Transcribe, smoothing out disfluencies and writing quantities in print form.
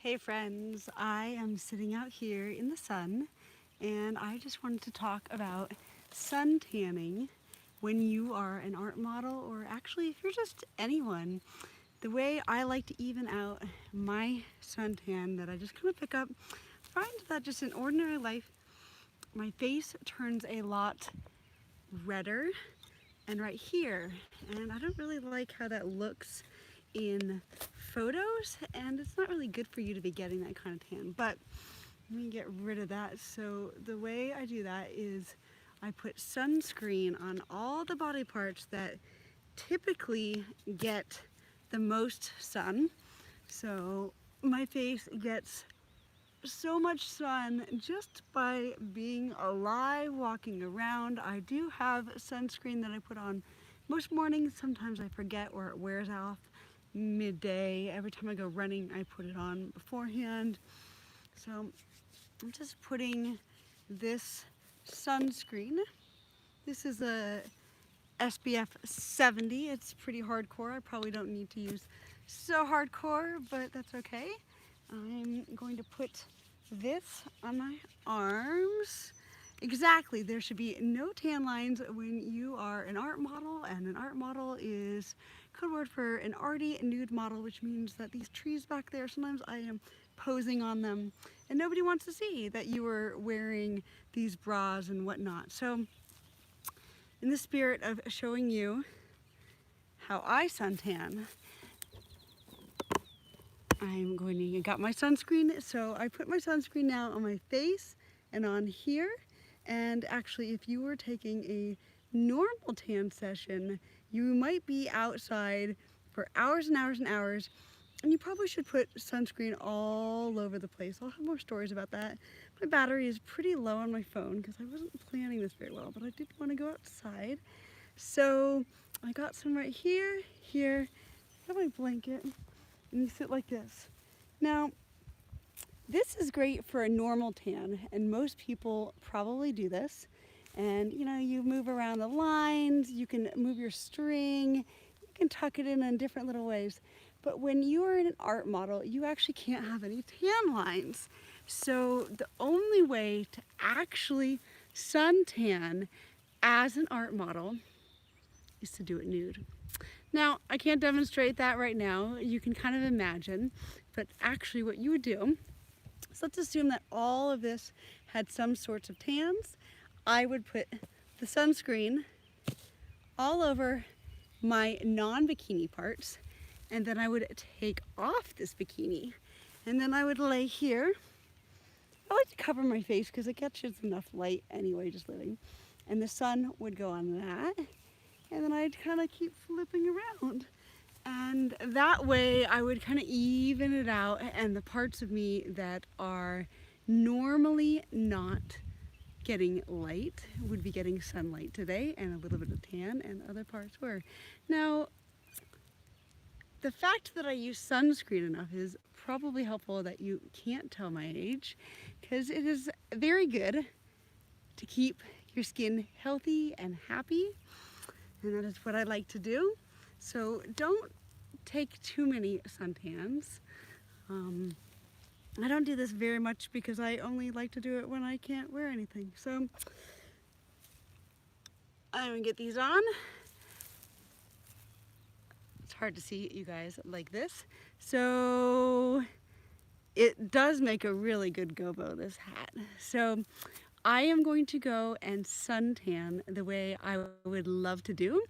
Hey friends, I am sitting out here in the sun and I just wanted to talk about sun tanning when you are an art model, or actually if you're just anyone. The way I like to even out my suntan that I just kind of pick up, I find that just in ordinary life my face turns a lot redder and right here, and I don't really like how that looks in photos, and it's not really good for you to be getting that kind of tan. But let me get rid of that. So the way I do that is I put sunscreen on all the body parts that typically get the most sun. So my face gets so much sun just by being alive, walking around. I do have sunscreen that I put on most mornings. Sometimes I forget or it wears off midday. Every time I go running, I put it on beforehand. So I'm just putting this sunscreen. This is a SPF 70. It's pretty hardcore. I probably don't need to use so hardcore, but that's okay. I'm going to put this on my arms. Exactly, there should be no tan lines when you are an art model, and an art model is code word for an arty nude model, which means that these trees back there, sometimes I am posing on them and nobody wants to see that you are wearing these bras and whatnot. So in the spirit of showing you how I suntan, I'm going to got my sunscreen. So I put my sunscreen now on my face and on here. And actually, if you were taking a normal tan session, you might be outside for hours and hours and hours, and you probably should put sunscreen all over the place. I'll have more stories about that. My battery is pretty low on my phone because I wasn't planning this very well, but I did want to go outside. So I got some right here, here. I got my blanket, and you sit like this. Now, this is great for a normal tan, and most people probably do this. And you know, you move around the lines, you can move your string, you can tuck it in different little ways. But when you are an art model, you actually can't have any tan lines. So the only way to actually suntan as an art model is to do it nude. Now, I can't demonstrate that right now. You can kind of imagine, but actually what you would do, so let's assume that all of this had some sorts of tans. I would put the sunscreen all over my non-bikini parts, and then I would take off this bikini, and then I would lay here. I like to cover my face because it catches enough light anyway, just living. And the sun would go on that, and then I'd kind of keep flipping around. And that way I would kind of even it out, and the parts of me that are normally not getting light would be getting sunlight today and a little bit of tan, and other parts were. Now, the fact that I use sunscreen enough is probably helpful that you can't tell my age, because it is very good to keep your skin healthy and happy, and that is what I like to do. So don't take too many suntans. I don't do this very much because I only like to do it when I can't wear anything. So I'm gonna get these on. It's hard to see you guys like this. So it does make a really good gobo, this hat. So I am going to go and suntan the way I would love to do.